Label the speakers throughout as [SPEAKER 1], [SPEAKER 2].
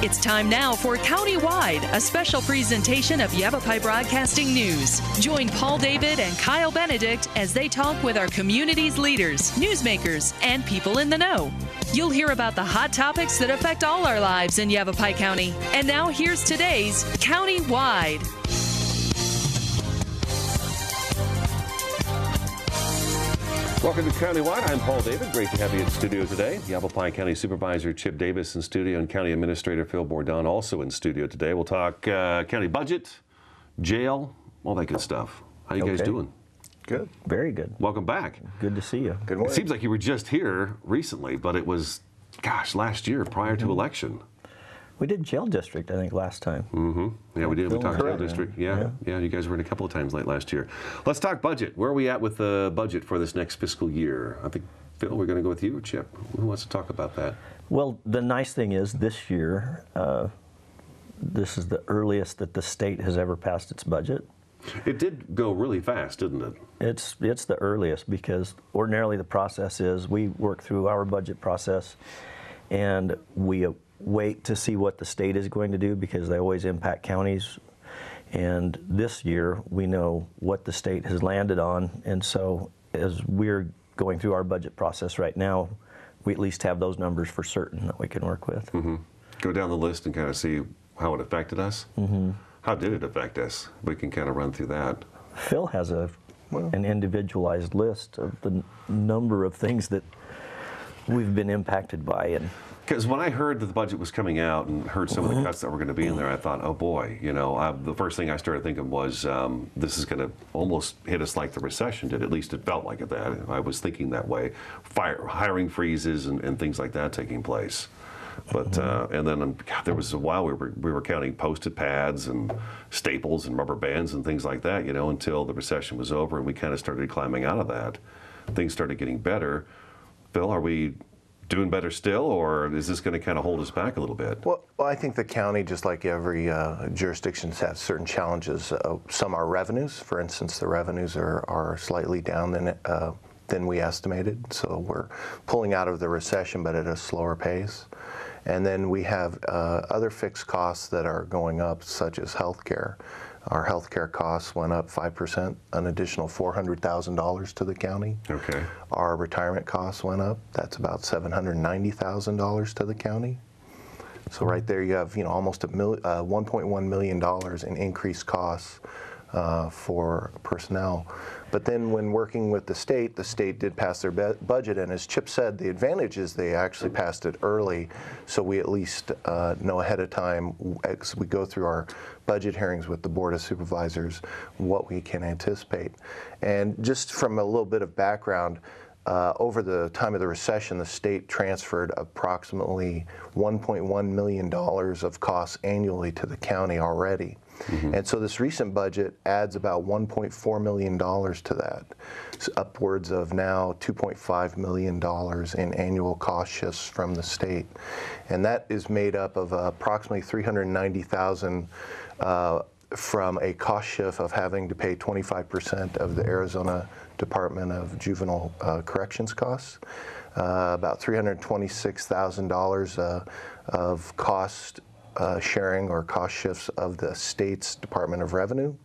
[SPEAKER 1] It's time now for Countywide, a special presentation of Yavapai Broadcasting News. Join Paul David and Kyle Benedict as they talk with our community's leaders, newsmakers, and people in the know. You'll hear about the hot topics that affect all our lives in Yavapai County. And now here's today's Countywide.
[SPEAKER 2] Welcome to Countywide. I'm Paul David. Great to have you in studio today. Yavapai County Supervisor Chip Davis in studio and County Administrator Phil Bourdon also in studio today. We'll talk county budget, jail, all that good stuff. How you guys doing?
[SPEAKER 3] Good. Very good.
[SPEAKER 2] Welcome back.
[SPEAKER 3] Good to see you. Good morning.
[SPEAKER 2] It seems like you were just here recently, but it was, gosh, last year prior to election.
[SPEAKER 3] We did jail district, I think, last time.
[SPEAKER 2] Yeah, we did. We talked jail
[SPEAKER 3] Correct.
[SPEAKER 2] district. Yeah, you guys were in a couple of times late last year. Let's talk budget. Where are we at with the budget for this next fiscal year? I think, Phil, we're going to go with you or Chip. Who wants to talk about that?
[SPEAKER 3] Well, the nice thing is this year, this is the earliest that the state has ever passed its budget.
[SPEAKER 2] It did go really fast, didn't it?
[SPEAKER 3] It's the earliest because ordinarily the process is we work through our budget process and we wait to see what the state is going to do because they always impact counties. And this year we know what the state has landed on, and so as we're going through our budget process right now, we at least have those numbers for certain that we can work with.
[SPEAKER 2] Go down the list and kind of see how it affected us. How did it affect us? We can kind of run through that.
[SPEAKER 3] Phil has an individualized list of the number of things that we've been impacted by. And
[SPEAKER 2] because when I heard that the budget was coming out and heard some of the cuts that were going to be in there, I thought, oh boy, you know, the first thing I started thinking was this is going to almost hit us like the recession did. At least it felt like it that. I was thinking that way. Hiring freezes and things like that taking place. But and then God, there was a while we were counting posted pads and staples and rubber bands and things like that, you know, until the recession was over and we kind of started climbing out of that. Things started getting better. Phil, are we doing better still, or is this going to kind of hold us back a little bit?
[SPEAKER 4] Well, I think the county, just like every jurisdiction, has certain challenges. Some are revenues. For instance, the revenues are slightly down than we estimated, so we're pulling out of the recession, but at a slower pace. And then we have other fixed costs that are going up, such as healthcare. Our healthcare costs went up 5%, an additional $400,000 to the county.
[SPEAKER 2] Okay.
[SPEAKER 4] Our retirement costs went up. That's about $790,000 to the county. So right there you have, you know, almost $1.1 million in increased costs for personnel. But then when working with the state did pass their budget, and as Chip said, the advantage is they actually passed it early, so we at least know ahead of time as we go through our budget hearings with the Board of Supervisors what we can anticipate. And just from a little bit of background, over the time of the recession, the state transferred approximately $1.1 million of costs annually to the county already. And so this recent budget adds about $1.4 million to that. It's upwards of now $2.5 million in annual cost shifts from the state. And that is made up of approximately $390,000 from a cost shift of having to pay 25% of the Arizona Department of Juvenile Corrections costs, about $326,000 of cost sharing or cost shifts of the state's Department of Revenue.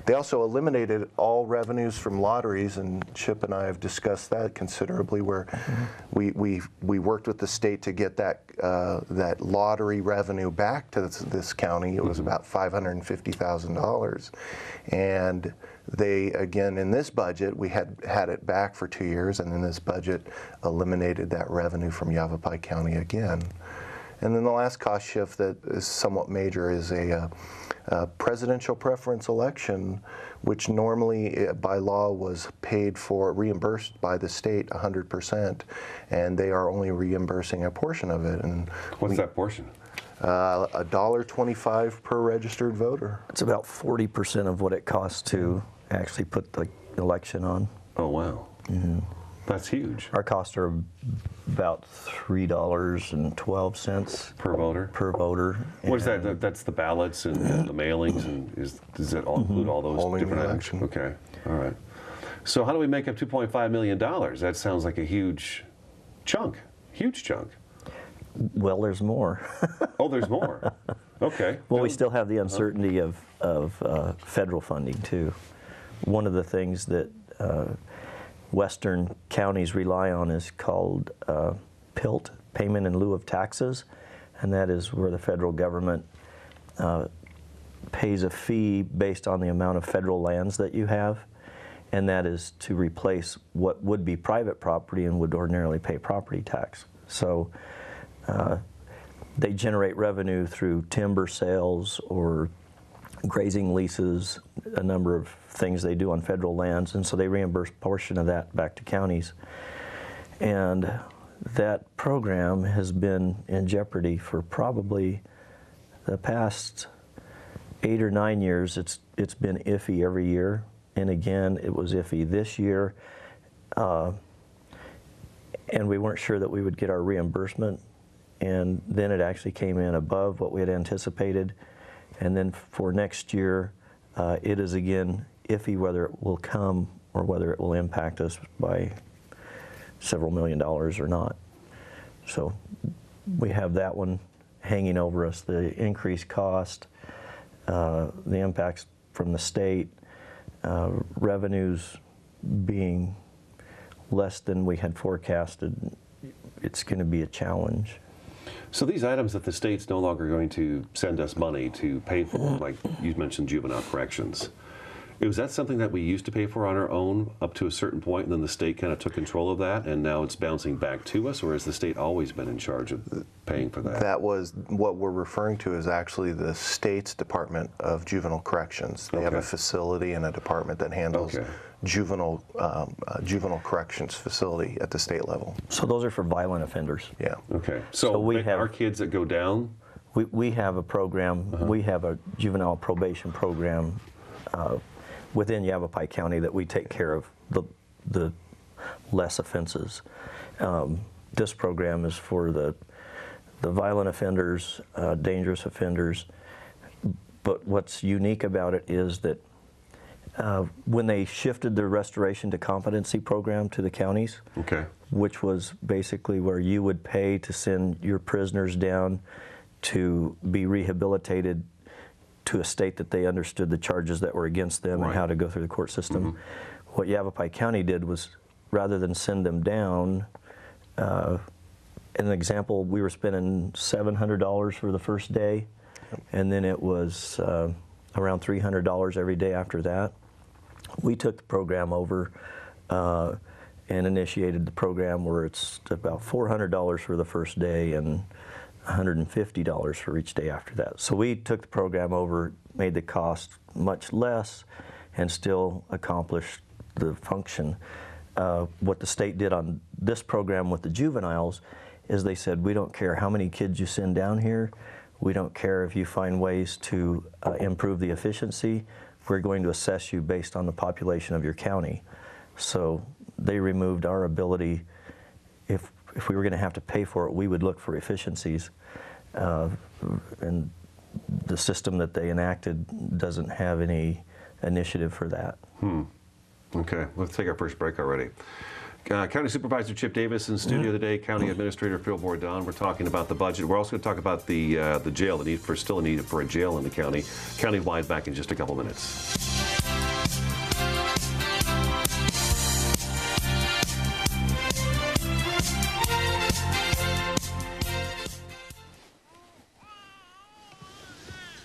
[SPEAKER 4] They also eliminated all revenues from lotteries, and Chip and I have discussed that considerably, where we worked with the state to get that that lottery revenue back to this county. It was about $550,000, and they, again, in this budget, we had it back for 2 years, and in this budget eliminated that revenue from Yavapai County again. And then the last cost shift that is somewhat major is a presidential preference election, which normally by law was paid for, reimbursed by the state 100%, and they are only reimbursing a portion of it. And
[SPEAKER 2] what's that portion?
[SPEAKER 4] $1.25 per registered voter.
[SPEAKER 3] it's about 40% of what it costs to actually put the election on.
[SPEAKER 2] Oh, wow. That's huge.
[SPEAKER 3] Our costs are about $3.12
[SPEAKER 2] Per voter?
[SPEAKER 3] per voter.
[SPEAKER 2] What is that? That's the ballots and the mailings, and does that all include all those
[SPEAKER 4] All in the
[SPEAKER 2] different
[SPEAKER 4] election.
[SPEAKER 2] items? Okay, all right. So how do we make up $2.5 million? That sounds like a huge chunk, huge chunk.
[SPEAKER 3] Well, there's more.
[SPEAKER 2] Oh, there's more. Okay.
[SPEAKER 3] Well, we still have the uncertainty of federal funding too. One of the things that western counties rely on is called PILT, Payment in Lieu of Taxes, and that is where the federal government pays a fee based on the amount of federal lands that you have, and that is to replace what would be private property and would ordinarily pay property tax. So they generate revenue through timber sales or grazing leases, a number of things they do on federal lands, and so they reimburse a portion of that back to counties. And that program has been in jeopardy for probably the past 8 or 9 years. It's been iffy every year, and again it was iffy this year, and we weren't sure that we would get our reimbursement, and then it actually came in above what we had anticipated. And then for next year, it is again iffy whether it will come or whether it will impact us by several $1 million or not. So we have that one hanging over us, the increased cost, the impacts from the state, revenues being less than we had forecasted. It's going to be a challenge.
[SPEAKER 2] So these items that the state's no longer going to send us money to pay for, like you mentioned juvenile corrections, was that something that we used to pay for on our own up to a certain point, and then the state kind of took control of that, and now it's bouncing back to us, or has the state always been in charge of paying for that?
[SPEAKER 4] That was what we're referring to is actually the state's Department of Juvenile Corrections. They have a facility and a department that handles juvenile corrections facility at the state level.
[SPEAKER 3] So those are for violent offenders.
[SPEAKER 4] Yeah.
[SPEAKER 2] Okay. So we have our kids that go down?
[SPEAKER 3] We have a program, we have a juvenile probation program within Yavapai County that we take care of the less offenses. This program is for the violent offenders, dangerous offenders, but what's unique about it is that when they shifted the restoration to competency program to the counties, which was basically where you would pay to send your prisoners down to be rehabilitated to a state that they understood the charges that were against them and how to go through the court system. What Yavapai County did was, rather than send them down, an example, we were spending $700 for the first day, and then it was around $300 every day after that. We took the program over and initiated the program where it's about $400 for the first day and $150 for each day after that. So we took the program over, made the cost much less, and still accomplished the function. What the state did on this program with the juveniles is they said, we don't care how many kids you send down here, we don't care if you find ways to improve the efficiency, we're going to assess you based on the population of your county. So they removed our ability, if we were going to have to pay for it, we would look for efficiencies. And the system that they enacted doesn't have any initiative for that.
[SPEAKER 2] Okay, let's take our first break already. County Supervisor Chip Davis in studio today, County Administrator Phil Bourdon. We're talking about the budget. We're also going to talk about the jail, the need for still a need for a jail in the county, countywide, back in just a couple minutes.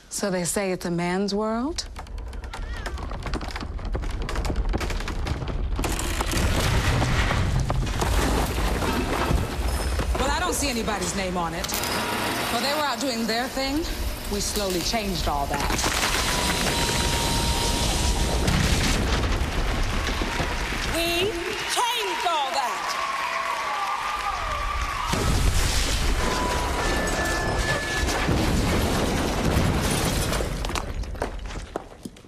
[SPEAKER 5] So they say it's a man's world? Well, I don't see anybody's name on it. While they were out doing their thing, we slowly changed all that. We changed all that.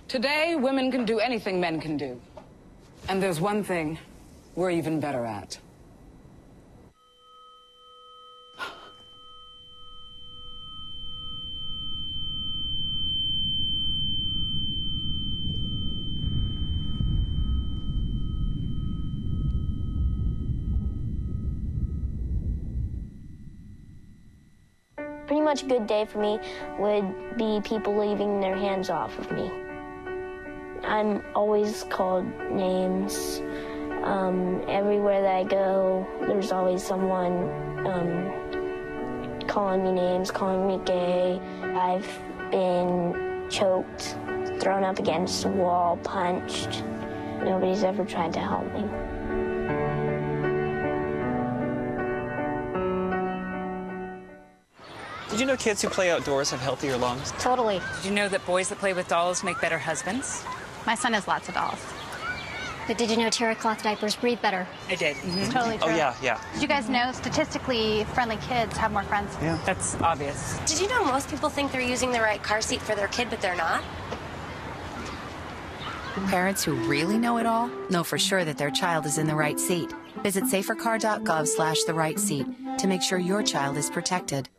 [SPEAKER 5] Today, women can do anything men can do. And there's one thing we're even better at.
[SPEAKER 6] Pretty much a good day for me would be people leaving their hands off of me. I'm always called names. Everywhere that I go, there's always someone calling me names, calling me gay. I've been choked, thrown up against a wall, punched. Nobody's ever tried to help me.
[SPEAKER 7] Did you know kids who play outdoors have healthier lungs?
[SPEAKER 8] Totally.
[SPEAKER 5] Did you know that boys that play with dolls make better husbands?
[SPEAKER 8] My son has lots of dolls.
[SPEAKER 9] But did you know terry cloth diapers breathe better?
[SPEAKER 5] I did.
[SPEAKER 8] It's totally true.
[SPEAKER 7] Oh, yeah.
[SPEAKER 8] Did you guys know statistically friendly kids have more friends?
[SPEAKER 7] Yeah.
[SPEAKER 5] That's obvious.
[SPEAKER 9] Did you know most people think they're using the right car seat for their kid, but they're not?
[SPEAKER 10] Parents who really know it all know for sure that their child is in the right seat. Visit safercar.gov/the-right-seat to make sure your child is protected.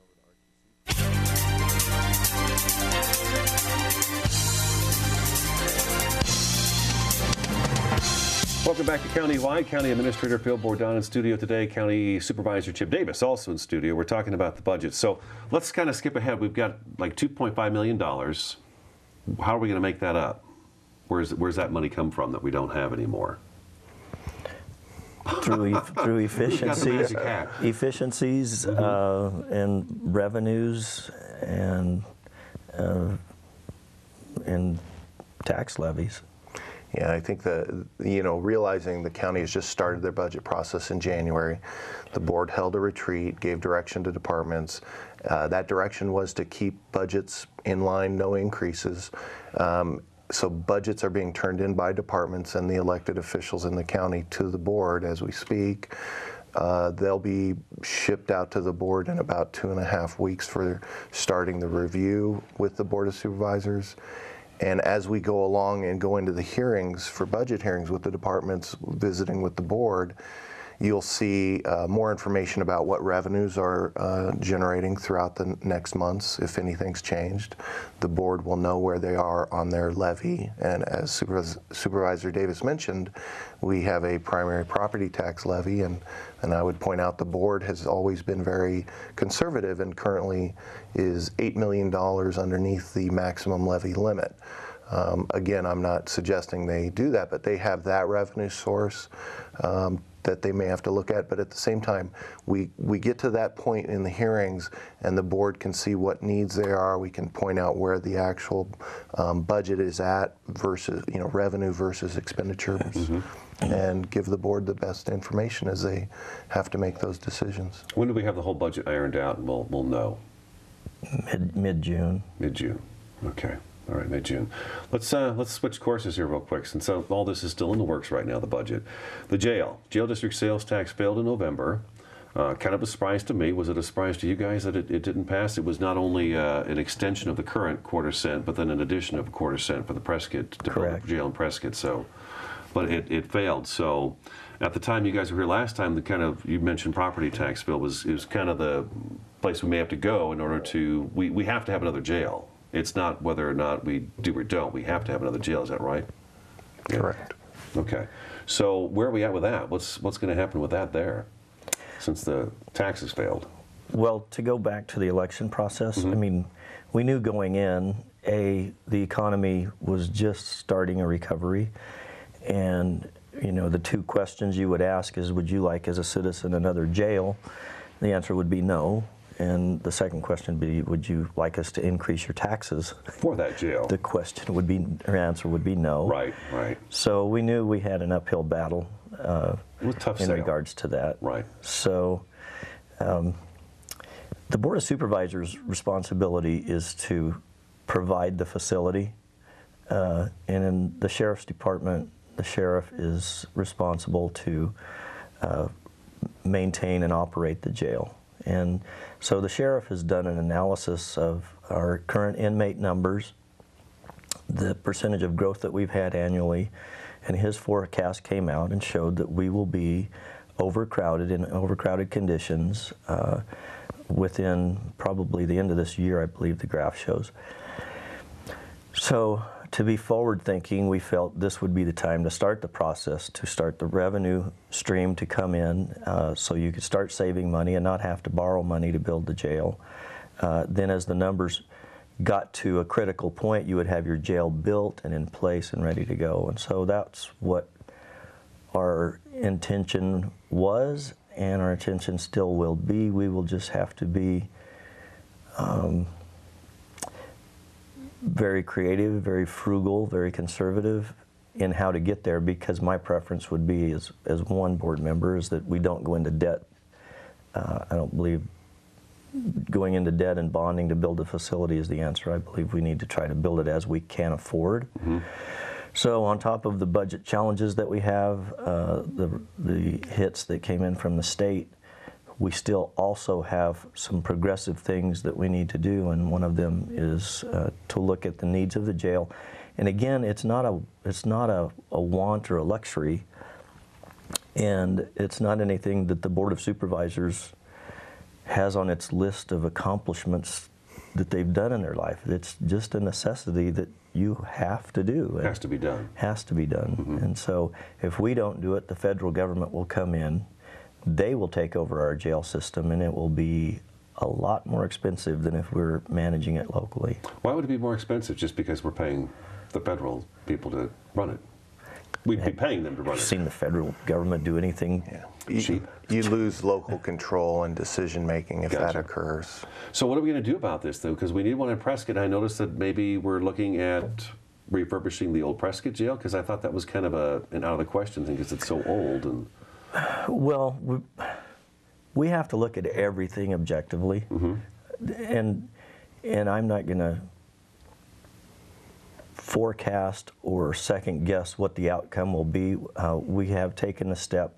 [SPEAKER 2] Welcome back to County-Wide. County Administrator Phil Bourdon in studio today. County Supervisor Chip Davis also in studio. We're talking about the budget. So let's kind of skip ahead. We've got like $2.5 million. How are we going to make that up? Where's that money come from that we don't have anymore?
[SPEAKER 3] Through efficiencies and revenues and tax levies.
[SPEAKER 4] Yeah, I think that, realizing the county has just started their budget process in January, the board held a retreat, gave direction to departments. That direction was to keep budgets in line, no increases. So budgets are being turned in by departments and the elected officials in the county to the board as we speak. They'll be shipped out to the board in about 2.5 weeks for starting the review with the Board of Supervisors. And as we go along and go into the hearings, for budget hearings with the departments, visiting with the board, you'll see more information about what revenues are generating throughout the next months, if anything's changed. The board will know where they are on their levy. And as Supervisor Davis mentioned, we have a primary property tax levy, and I would point out the board has always been very conservative and currently is $8 million underneath the maximum levy limit. Again, I'm not suggesting they do that, but they have that revenue source that they may have to look at. But at the same time, we get to that point in the hearings and the board can see what needs there are. We can point out where the actual budget is at versus, revenue versus expenditures, and give the board the best information as they have to make those decisions.
[SPEAKER 2] When do we have the whole budget ironed out and we'll know?
[SPEAKER 3] Mid-June.
[SPEAKER 2] Mid-June. Okay. All right, mid-June. Let's switch courses here real quick, since all this is still in the works right now, the budget. The jail district sales tax failed in November. Kind of a surprise to me. Was it a surprise to you guys that it didn't pass? It was not only an extension of the current $0.25 but then an addition of a $0.25 for the Prescott, to build the jail in Prescott. So, but it failed. So at the time you guys were here last time, you mentioned property tax bill was kind of the place we may have to go in order to, we have to have another jail. It's not whether or not we do or don't. We have to have another jail. Is that right?
[SPEAKER 4] Correct.
[SPEAKER 2] Okay. So where are we at with that? What's going to happen with that there, since the taxes failed?
[SPEAKER 3] Well, to go back to the election process, I mean, we knew going in, the economy was just starting a recovery, and the two questions you would ask is, would you like as a citizen another jail? The answer would be no. And the second question would be, would you like us to increase your taxes
[SPEAKER 2] for that jail? The
[SPEAKER 3] question would be, her answer would be no.
[SPEAKER 2] Right.
[SPEAKER 3] So we knew we had an uphill battle in regards to that.
[SPEAKER 2] Right.
[SPEAKER 3] So the Board of Supervisors' responsibility is to provide the facility, and in the Sheriff's Department, the sheriff is responsible to maintain and operate the jail. And so the sheriff has done an analysis of our current inmate numbers, the percentage of growth that we've had annually, and his forecast came out and showed that we will be overcrowded in overcrowded conditions within probably the end of this year, I believe the graph shows. So to be forward thinking, we felt this would be the time to start the process, to start the revenue stream to come in so you could start saving money and not have to borrow money to build the jail. then as the numbers got to a critical point, you would have your jail built and in place and ready to go. And so that's what our intention was, and our intention still will be. We will just have to be very creative, very frugal, very conservative in how to get there, because my preference would be, as one board member, is that we don't go into debt. I don't believe going into debt and bonding to build a facility is the answer. I believe we need to try to build it as we can afford. Mm-hmm. So on top of the budget challenges that we have, the hits that came in from the state, we still also have some progressive things that we need to do, and one of them is to look at the needs of the jail. And again, it's not a want or a luxury, and it's not anything that the Board of Supervisors has on its list of accomplishments that they've done in their life. It's just a necessity that you have to do.
[SPEAKER 2] It has to be done.
[SPEAKER 3] Has to be done. Mm-hmm. And so if we don't do it, the federal government will come in, they will take over our jail system, and it will be a lot more expensive than if we're managing it locally.
[SPEAKER 2] Why would it be more expensive? Just because we're paying the federal people to run it? We'd be paying them to run it.
[SPEAKER 3] I've seen the federal government do anything cheap.
[SPEAKER 4] You lose local control and decision making if that occurs.
[SPEAKER 2] So what are we going to do about this, though? Because we need one in Prescott. I noticed that maybe we're looking at refurbishing the old Prescott jail, because I thought that was kind of an out of the question thing because it's so old. And
[SPEAKER 3] well, we have to look at everything objectively, mm-hmm. and I'm not going to forecast or second guess what the outcome will be. We have taken a step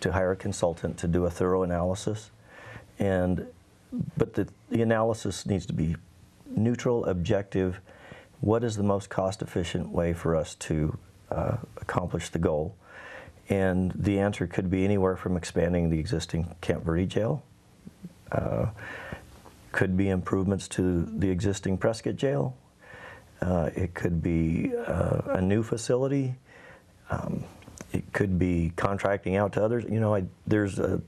[SPEAKER 3] to hire a consultant to do a thorough analysis, but the analysis needs to be neutral, objective. What is the most cost-efficient way for us to accomplish the goal? And the answer could be anywhere from expanding the existing Camp Verde jail, could be improvements to the existing Prescott jail, it could be a new facility, it could be contracting out to others. You know, there's a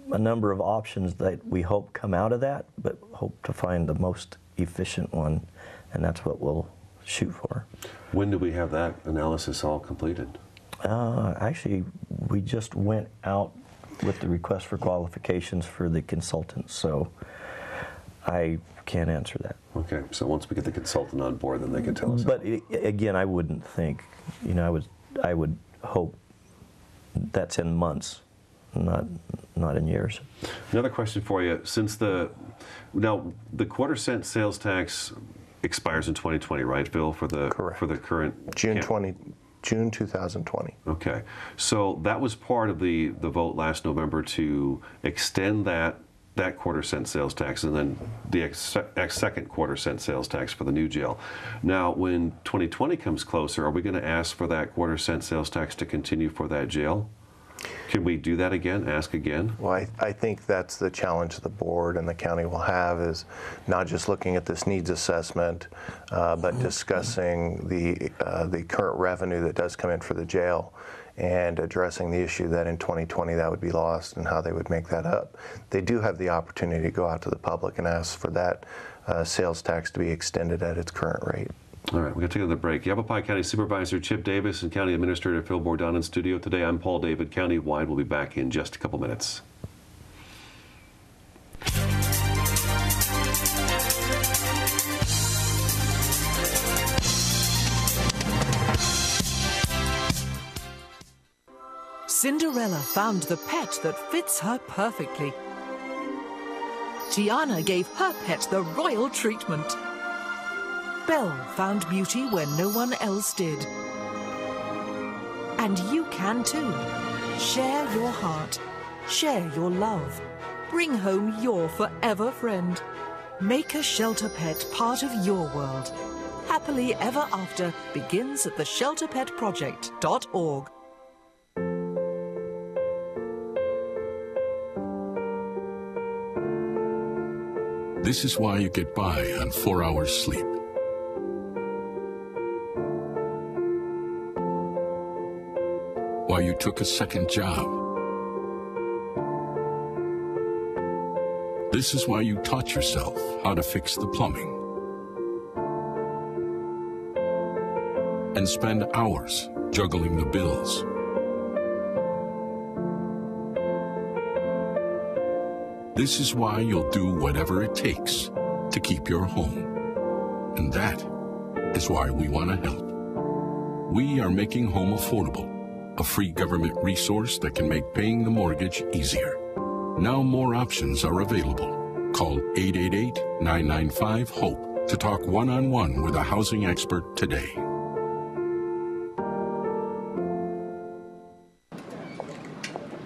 [SPEAKER 3] number of options that we hope come out of that, but hope to find the most efficient one, and that's what we'll shoot for.
[SPEAKER 2] When do we have that analysis all completed?
[SPEAKER 3] Actually, we just went out with the request for qualifications for the consultants, so I can't answer that.
[SPEAKER 2] Okay, so once we get the consultant on board, then they can tell us.
[SPEAKER 3] But again, I wouldn't think, you know, I would hope that's in months, not in years.
[SPEAKER 2] Another question for you: since the quarter-cent sales tax expires in 2020, right, Phil?
[SPEAKER 4] Correct.
[SPEAKER 2] For the current
[SPEAKER 4] June 2020.
[SPEAKER 2] Okay, so that was part of the vote last November to extend that quarter-cent sales tax, and then the second quarter-cent sales tax for the new jail. Now, when 2020 comes closer, are we going to ask for that quarter-cent sales tax to continue for that jail? Can we do that again, ask again?
[SPEAKER 4] Well, I think that's the challenge the board and the county will have, is not just looking at this needs assessment, but discussing the current revenue that does come in for the jail, and addressing the issue that in 2020 that would be lost and how they would make that up. They do have the opportunity to go out to the public and ask for that sales tax to be extended at its current rate.
[SPEAKER 2] All right, we're going to take another break. Yavapai County Supervisor Chip Davis and County Administrator Phil Bourdon in studio today. I'm Paul David. County-wide, we'll be back in just a couple minutes.
[SPEAKER 11] Cinderella found the pet that fits her perfectly. Tiana gave her pet the royal treatment. Belle found beauty where no one else did. And you can too. Share your heart. Share your love. Bring home your forever friend. Make a shelter pet part of your world. Happily Ever After begins at theshelterpetproject.org.
[SPEAKER 12] This is why you get by on 4 hours sleep. Why you took a second job. This is why you taught yourself how to fix the plumbing and spend hours juggling the bills. This is why you'll do whatever it takes to keep your home. And that is why we want to help. We are making home affordable, a free government resource that can make paying the mortgage easier. Now more options are available. Call 888-995-HOPE to talk one-on-one with a housing expert today.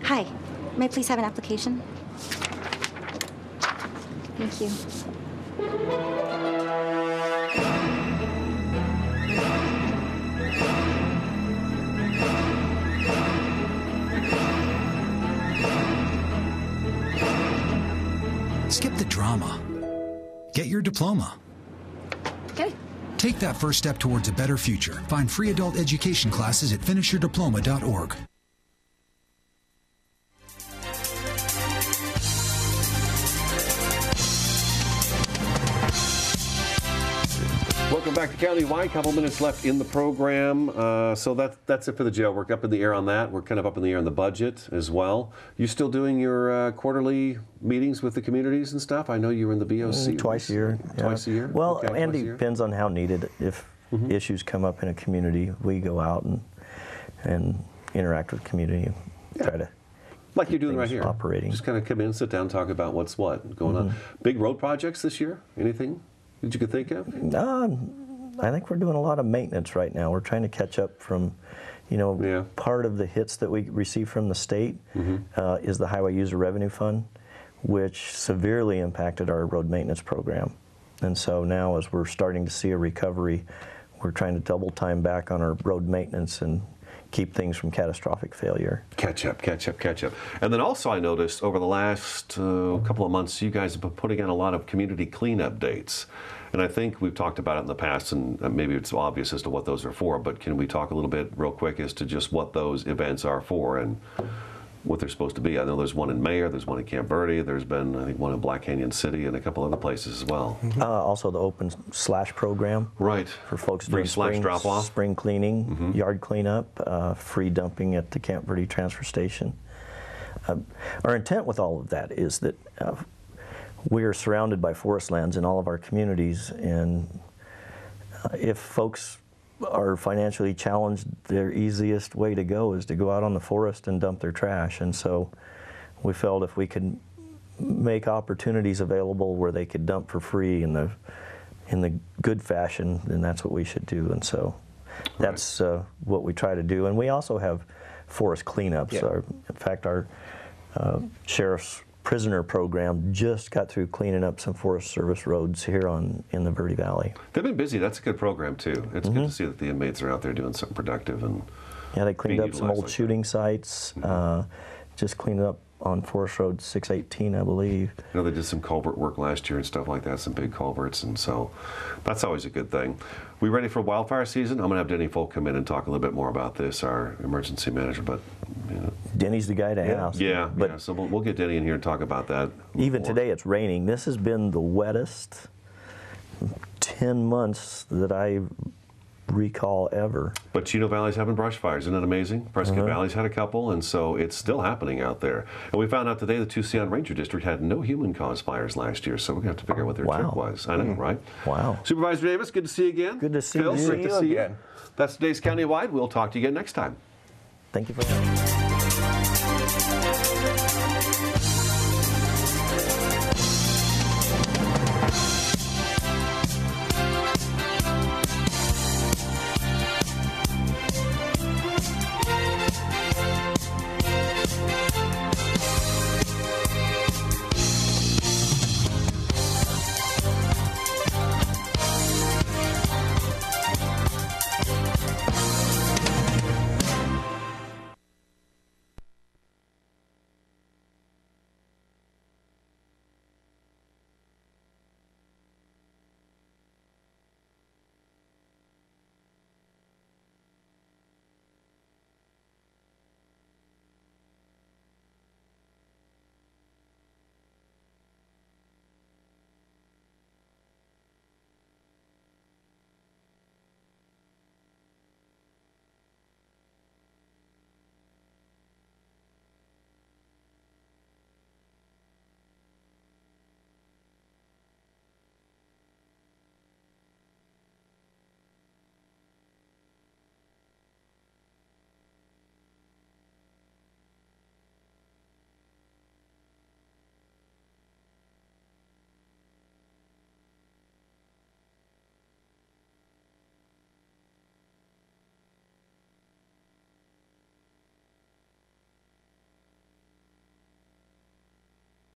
[SPEAKER 13] Hi, may I please have an application? Thank you.
[SPEAKER 14] Skip the drama. Get your diploma.
[SPEAKER 13] Okay.
[SPEAKER 14] Take that first step towards a better future. Find free adult education classes at finishyourdiploma.org.
[SPEAKER 2] Welcome back to Countywide. A couple minutes left in the program. So that's it for the jail work. Up in the air on that. We're kind of up in the air on the budget as well. You still doing your quarterly meetings with the communities and stuff? I know you were in the BOC.
[SPEAKER 3] Twice a year.
[SPEAKER 2] Twice a year?
[SPEAKER 3] Well,
[SPEAKER 2] Okay,
[SPEAKER 3] and
[SPEAKER 2] twice a
[SPEAKER 3] it
[SPEAKER 2] year.
[SPEAKER 3] depends on how needed. If issues come up in a community, we go out and interact with the community. Try to
[SPEAKER 2] like you're doing right here.
[SPEAKER 3] Operating.
[SPEAKER 2] Just kind of come in, sit down, talk about what's what going on. Big road projects this year? Anything that you could think of?
[SPEAKER 3] I think we're doing a lot of maintenance right now. We're trying to catch up from, part of the hits that we receive from the state is the Highway User Revenue Fund, which severely impacted our road maintenance program. And so now as we're starting to see a recovery, we're trying to double time back on our road maintenance and keep things from catastrophic failure.
[SPEAKER 2] Catch up. And then also I noticed over the last couple of months, you guys have been putting on a lot of community cleanup dates. And I think we've talked about it in the past, and maybe it's obvious as to what those are for, but can we talk a little bit real quick as to just what those events are for and what they're supposed to be? I know there's one in Mayer, there's one in Camp Verde, there's been, I think, one in Black Canyon City and a couple other places as well.
[SPEAKER 3] Also the Open Slash program.
[SPEAKER 2] Right.
[SPEAKER 3] For folks
[SPEAKER 2] Free
[SPEAKER 3] doing
[SPEAKER 2] slash drop-off.
[SPEAKER 3] spring cleaning, yard cleanup, free dumping at the Camp Verde transfer station. Our intent with all of that is that we are surrounded by forest lands in all of our communities, and if folks are financially challenged, their easiest way to go is to go out on the forest and dump their trash. And so we felt if we could make opportunities available where they could dump for free in the good fashion, then that's what we should do. And so that's what we try to do. And we also have forest cleanups.
[SPEAKER 4] Yeah.
[SPEAKER 3] In fact, our sheriff's prisoner program just got through cleaning up some Forest Service roads here in the Verde Valley.
[SPEAKER 2] They've been busy. That's a good program too. It's good to see that the inmates are out there doing something productive. And
[SPEAKER 3] they cleaned up some old
[SPEAKER 2] like
[SPEAKER 3] shooting sites, just cleaned up on Forest Road 618, I believe.
[SPEAKER 2] You know, they did some culvert work last year and stuff like that, some big culverts, and so that's always a good thing. We ready for wildfire season? I'm going to have Denny Folk come in and talk a little bit more about this, our emergency manager, but
[SPEAKER 3] Denny's the guy to ask.
[SPEAKER 2] Yeah, so we'll get Denny in here and talk about that.
[SPEAKER 3] Even today it's raining. This has been the wettest 10 months that I recall ever.
[SPEAKER 2] But Chino Valley's having brush fires. Isn't that amazing? Prescott Valley's had a couple, and so it's still happening out there. And we found out today the Tucson Ranger District had no human-caused fires last year, so we're going to have to figure out what their trick was. I know, right?
[SPEAKER 3] Wow.
[SPEAKER 2] Supervisor Davis, good to see you again.
[SPEAKER 3] Good to see
[SPEAKER 2] Phil,
[SPEAKER 3] you.
[SPEAKER 2] great to see you. That's today's Countywide. We'll talk to you again next time.
[SPEAKER 3] Thank you for that.